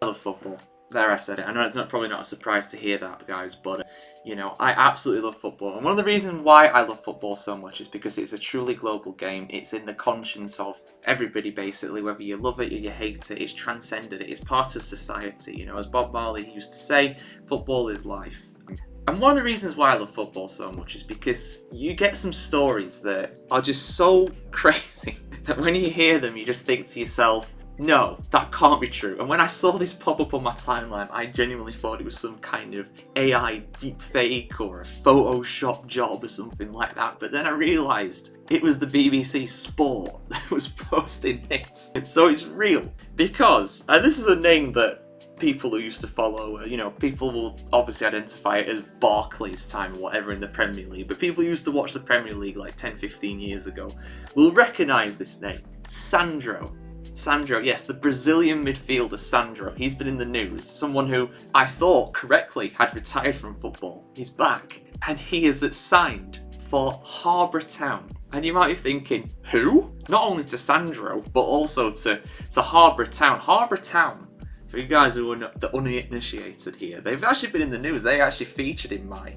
I love football. There, I said it. I know it's probably not a surprise to hear that, guys, but you know, I absolutely love football. And one of the reasons why I love football so much is because it's a truly global game. It's in the conscience of everybody, basically, whether you love it or you hate it. It's transcended it. It's part of society. You know, as Bob Marley used to say, football is life. And one of the reasons why I love football so much is because you get some stories that are just so crazy that when you hear them, you just think to yourself, no, that can't be true. And when I saw this pop up on my timeline, I genuinely thought it was some kind of AI deepfake or a Photoshop job or something like that. But then I realised it was the BBC Sport that was posting this. So it's real. Because, and this is a name that people who used to follow, you know, people will obviously identify it as Barclays time or whatever in the Premier League. But people who used to watch the Premier League like 10, 15 years ago will recognise this name. Sandro. Sandro, yes, the Brazilian midfielder Sandro. He's been in the news. Someone who I thought correctly had retired from football. He's back. And he is signed for Harborough Town. And you might be thinking, who? Not only to Sandro, but also to Harborough Town. Harborough Town, for you guys who are not the uninitiated here, they've actually been in the news. They actually featured in my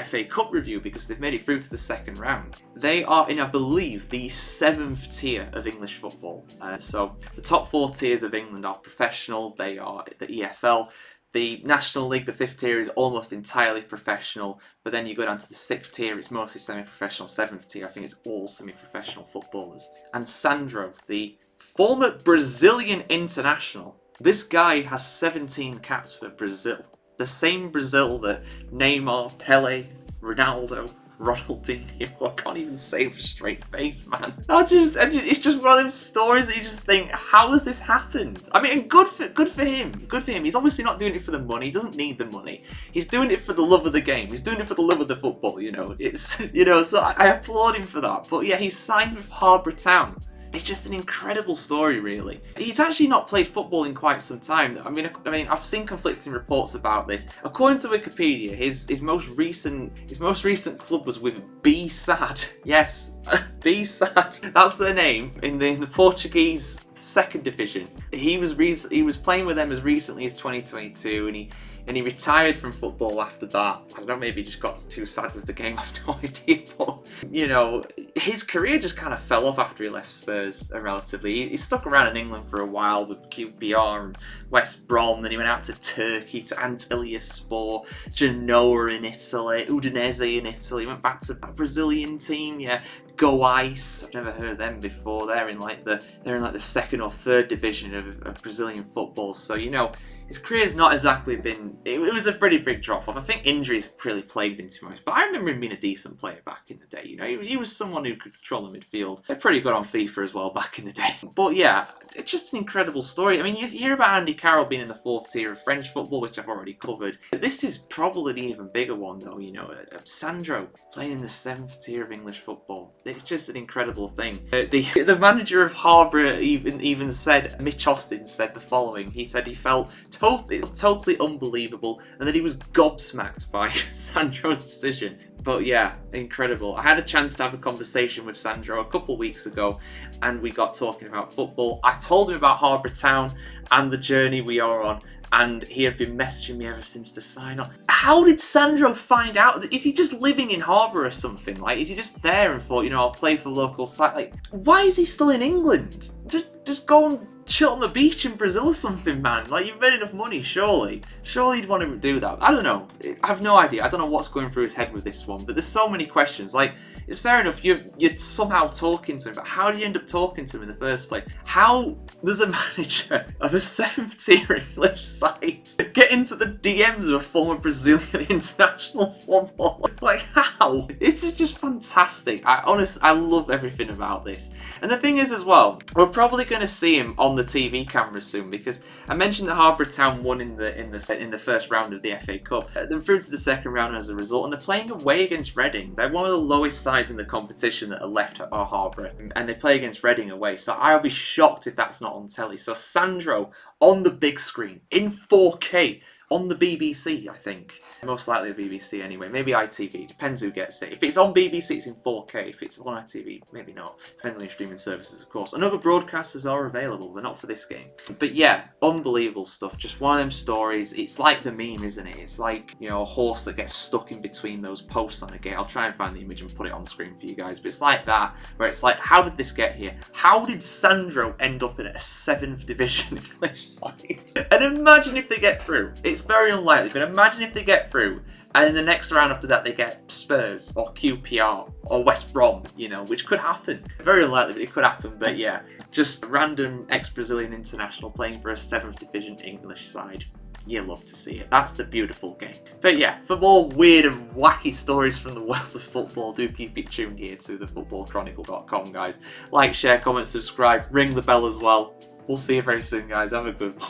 FA Cup review because they've made it through to the second round. They are in, I believe, the 7th tier of English football. So the top 4 tiers of England are professional. They are the EFL. The National League, the 5th tier, is almost entirely professional. But then you go down to the 6th tier, it's mostly semi-professional. 7th tier, I think it's all semi-professional footballers. And Sandro, the former Brazilian international, this guy has 17 caps for Brazil. The same Brazil that Neymar, Pele, Ronaldo, Ronaldinho, I can't even say with a straight face, man. It's just one of them stories that you just think, how has this happened? I mean, good for him. Good for him. He's obviously not doing it for the money. He doesn't need the money. He's doing it for the love of the game. He's doing it for the love of the football, you know. It's, you know, so I applaud him for that. But yeah, he's signed with Harborough Town. It's just an incredible story, really. He's actually not played football in quite some time. I mean, I've seen conflicting reports about this. According to Wikipedia, his most recent club was with B-Sad. Yes, B-Sad. That's their name in the Portuguese second division. He was playing with them as recently as 2022, and he retired from football after that. I don't know, maybe he just got too sad with the game, I have no idea. But, you know, his career just kind of fell off after he left Spurs relatively. He stuck around in England for a while with QPR and West Brom, then he went out to Turkey, to Antalyaspor, Genoa in Italy, Udinese in Italy, he went back to that Brazilian team, yeah. Go Ice. I've never heard of them before. They're in like the 2nd or 3rd division of Brazilian football. So, you know, his career's not exactly been. It was a pretty big drop off. I think injuries really plagued him too much. But I remember him being a decent player back in the day. You know, he was someone who could control the midfield. They're pretty good on FIFA as well back in the day. But yeah, it's just an incredible story. I mean, you hear about Andy Carroll being in the 4th tier of French football, which I've already covered. This is probably the even bigger one, though. You know, Sandro playing in the 7th tier of English football. It's just an incredible thing. The manager of Harborough even said, Mitch Austin said the following. He said he felt totally unbelievable and that he was gobsmacked by Sandro's decision. But yeah, incredible. I had a chance to have a conversation with Sandro a couple weeks ago and we got talking about football. I told him about Harborough Town and the journey we are on, and he had been messaging me ever since to sign on. How did Sandro find out? Is he just living in Harborough or something? Like, is he just there and thought, you know, I'll play for the local side? Like, why is he still in England? Just go and chill on the beach in Brazil or something, man. Like, you've made enough money, surely. Surely you'd want to do that. I don't know. I have no idea. I don't know what's going through his head with this one, but there's so many questions. Like, it's fair enough, you're somehow talking to him, but how do you end up talking to him in the first place? How does a manager of a 7th tier English side get into the DMs of a former Brazilian international footballer? Like, how? It's just fantastic. I love everything about this. And the thing is as well, we're probably going to see him on the TV cameras soon, because I mentioned that Harborough Town won in the first round of the FA Cup. They're through to the second round as a result, and they're playing away against Reading. They're one of the lowest sides in the competition that are left at Harborough, and they play against Reading away, so I'll be shocked if that's not on telly. So Sandro on the big screen in 4K on the BBC, I think. Most likely the BBC anyway. Maybe ITV. Depends who gets it. If it's on BBC, it's in 4K. If it's on ITV, maybe not. Depends on your streaming services, of course. And other broadcasters are available. They're not for this game. But yeah, unbelievable stuff. Just one of them stories. It's like the meme, isn't it? It's like, you know, a horse that gets stuck in between those posts on a gate. I'll try and find the image and put it on screen for you guys. But it's like that, where it's like, how did this get here? How did Sandro end up in a 7th Division English side? And imagine if they get through. It's very unlikely, but imagine if they get through, and in the next round after that they get Spurs or QPR or West Brom, you know, which could happen. Very unlikely, but it could happen. But yeah, just a random ex-Brazilian international playing for a 7th Division English side. You love to see it. That's the beautiful game. But yeah, for more weird and wacky stories from the world of football, do keep it tuned here to thefootballchronicle.com, guys. Like, share, comment, subscribe, ring the bell as well. We'll see you very soon, guys. Have a good one.